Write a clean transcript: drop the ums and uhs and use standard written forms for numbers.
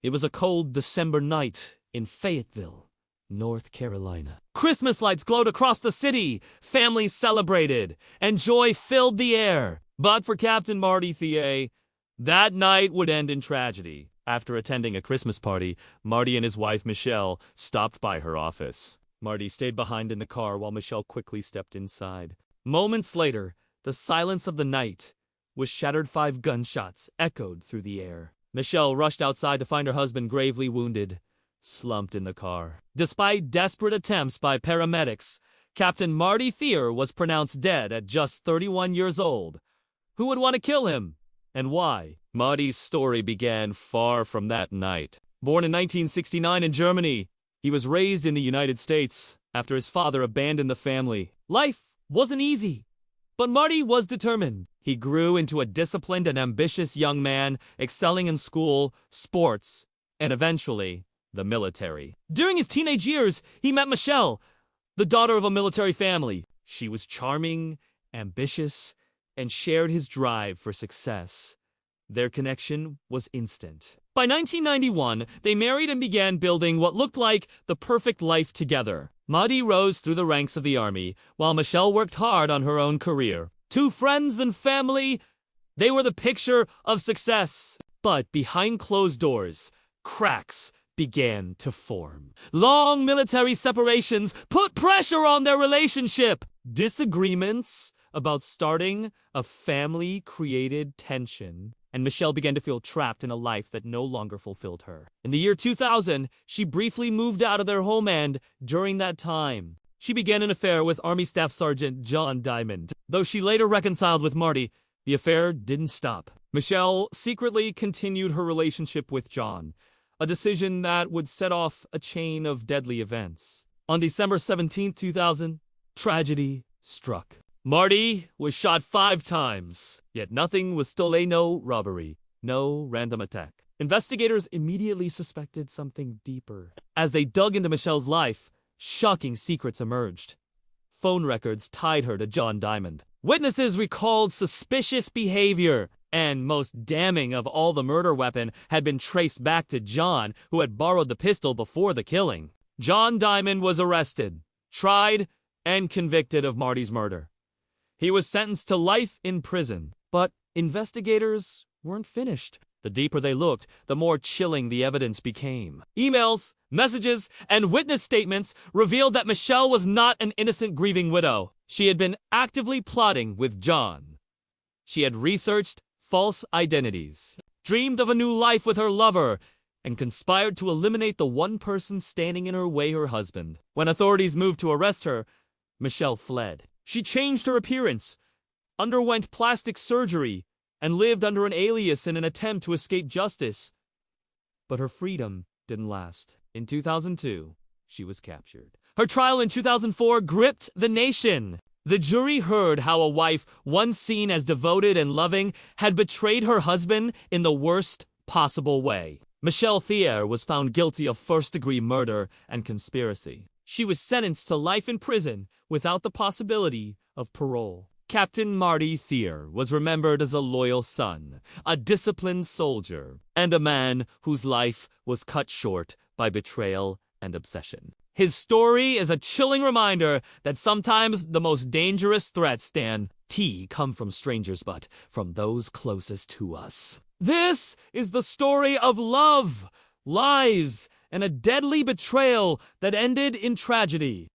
It was a cold December night in Fayetteville, North Carolina. Christmas lights glowed across the city, families celebrated, and joy filled the air. But for Captain Marty Thear, that night would end in tragedy. After attending a Christmas party, Marty and his wife Michelle stopped by her office. Marty stayed behind in the car while Michelle quickly stepped inside. Moments later, the silence of the night was shattered. 5 gunshots echoed through the air. Michelle rushed outside to find her husband gravely wounded, slumped in the car. Despite desperate attempts by paramedics, Captain Marty Thear was pronounced dead at just 31 years old. Who would want to kill him? And why? Marty's story began far from that night. Born in 1969 in Germany, he was raised in the United States after his father abandoned the family. Life wasn't easy, but Marty was determined. He grew into a disciplined and ambitious young man, excelling in school, sports, and eventually, the military. During his teenage years, he met Michelle, the daughter of a military family. She was charming, ambitious, and shared his drive for success. Their connection was instant. By 1991, they married and began building what looked like the perfect life together. Marty rose through the ranks of the army, while Michelle worked hard on her own career. 2 friends and family, they were the picture of success. But behind closed doors, cracks began to form. Long military separations put pressure on their relationship. Disagreements about starting a family created tension, and Michelle began to feel trapped in a life that no longer fulfilled her. In the year 2000, she briefly moved out of their home, and during that time, she began an affair with Army Staff Sergeant John Diamond. Though she later reconciled with Marty, the affair didn't stop. Michelle secretly continued her relationship with John, a decision that would set off a chain of deadly events. On December 17, 2000, tragedy struck. Marty was shot 5 times, yet nothing was still no robbery, no random attack. Investigators immediately suspected something deeper. As they dug into Michelle's life, shocking secrets emerged. Phone records tied her to John Diamond. Witnesses recalled suspicious behavior, and most damning of all, the murder weapon had been traced back to John, who had borrowed the pistol before the killing. John Diamond was arrested, tried, and convicted of Marty's murder. He was sentenced to life in prison, but investigators weren't finished. The deeper they looked, the more chilling the evidence became. Emails, messages, and witness statements revealed that Michelle was not an innocent grieving widow. She had been actively plotting with John. She had researched false identities, dreamed of a new life with her lover, and conspired to eliminate the one person standing in her way, her husband. When authorities moved to arrest her, Michelle fled. She changed her appearance, underwent plastic surgery, and lived under an alias in an attempt to escape justice. But her freedom didn't last. In 2002, she was captured. Her trial in 2004 gripped the nation. The jury heard how a wife, once seen as devoted and loving, had betrayed her husband in the worst possible way. Michelle Thear was found guilty of first-degree murder and conspiracy. She was sentenced to life in prison without the possibility of parole. Captain Marty Thear was remembered as a loyal son, a disciplined soldier, and a man whose life was cut short by betrayal and obsession. His story is a chilling reminder that sometimes the most dangerous threats come from strangers, but from those closest to us. This is the story of love, lies, and a deadly betrayal that ended in tragedy.